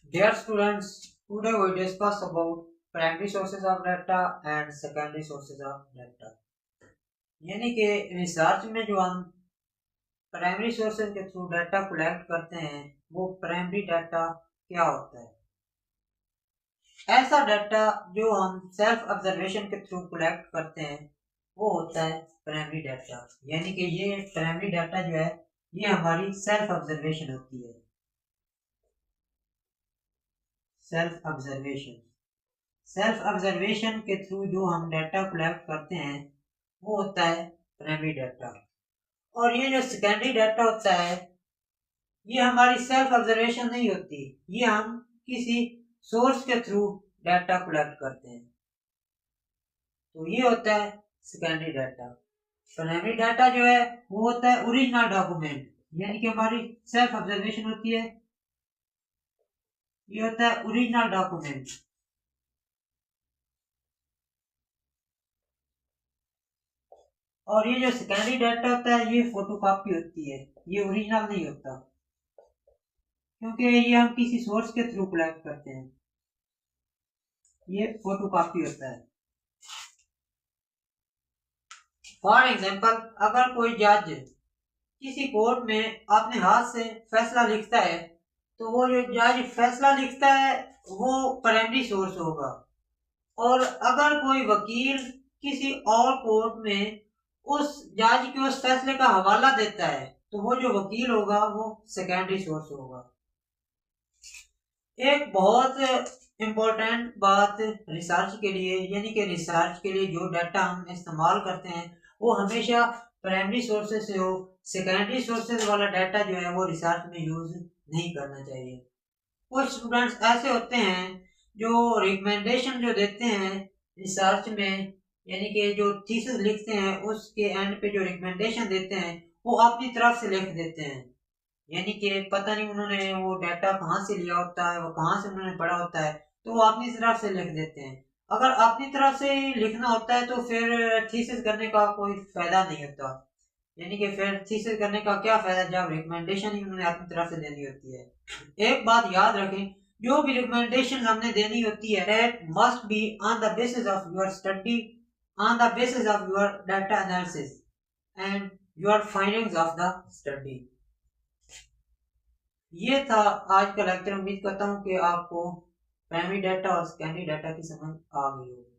Dear students, today we discuss about primary sources of data and secondary sources of data. यानी कि research में जो हम primary sources के थ्रू डाटा कलेक्ट करते हैं वो प्राइमरी डाटा क्या होता है। ऐसा डाटा जो हम सेल्फ ऑब्जर्वेशन के थ्रू कलेक्ट करते हैं वो होता है प्राइमरी डाटा। यानी कि ये प्राइमरी डाटा जो है ये हमारी सेल्फ ऑब्जर्वेशन होती है। सेल्फ ऑब्जर्वेशन के थ्रू जो हम डाटा कलेक्ट करते हैं वो होता है प्राइमरी डाटा। और ये जो सेकेंडरी डाटा होता है ये हमारी सेल्फ ऑब्जर्वेशन नहीं होती, ये हम किसी सोर्स के थ्रू डाटा कलेक्ट करते हैं, तो ये होता है सेकेंडरी डाटा। प्राइमरी डाटा जो है वो होता है ओरिजिनल डॉक्यूमेंट, यानी कि हमारी सेल्फ ऑब्जर्वेशन होती है, ये होता है ओरिजिनल डॉक्यूमेंट। और ये जो सेकेंडरी डाटा होता है ये फोटोकॉपी होती है, ये ओरिजिनल नहीं होता, क्योंकि ये हम किसी सोर्स के थ्रू कलेक्ट करते हैं, ये फोटोकॉपी होता है। फॉर एग्जांपल, अगर कोई जज किसी कोर्ट में अपने हाथ से फैसला लिखता है तो वो जो जज फैसला लिखता है वो प्राइमरी सोर्स होगा। और अगर कोई वकील किसी और कोर्ट में उस जज के उस फैसले का हवाला देता है तो वो जो वकील होगा वो सेकेंडरी सोर्स होगा। एक बहुत इम्पोर्टेंट बात रिसर्च के लिए, यानी कि रिसर्च के लिए जो डाटा हम इस्तेमाल करते हैं वो हमेशा प्राइमरी सोर्सेज से हो, सेकेंडरी सोर्सेज वाला डाटा जो है वो रिसर्च में यूज नहीं करना चाहिए। कुछ स्टूडेंट्स ऐसे होते हैं जो रिकमेंडेशन जो देते हैं रिसर्च में, यानी कि जो थीसिस लिखते हैं उसके एंड पे जो रिकमेंडेशन देते हैं वो अपनी तरफ से लिख देते हैं, यानी कि पता नहीं उन्होंने वो डाटा कहाँ से लिया होता है, वो कहाँ से उन्होंने पढ़ा होता है, तो वो अपनी तरफ से लिख देते हैं। अगर अपनी तरफ से लिखना होता है तो फिर थीसिस करने का कोई फायदा नहीं होता, यानी कि फिर थीसिस करने का क्या फायदा जब रिकमेंडेशन ही उन्होंने अपनी तरफ से देनी होती है। एक बात याद रखें, जो भी रिकमेंडेशन हमने देनी होती है that must be on the basis of your study, on the basis of your data analysis and your findings of the study. ये था आज का लेक्चर। उम्मीद करता हूँ कि आपको प्राइमरी डाटा और सेकेंडरी डाटा की समझ आ गई हो।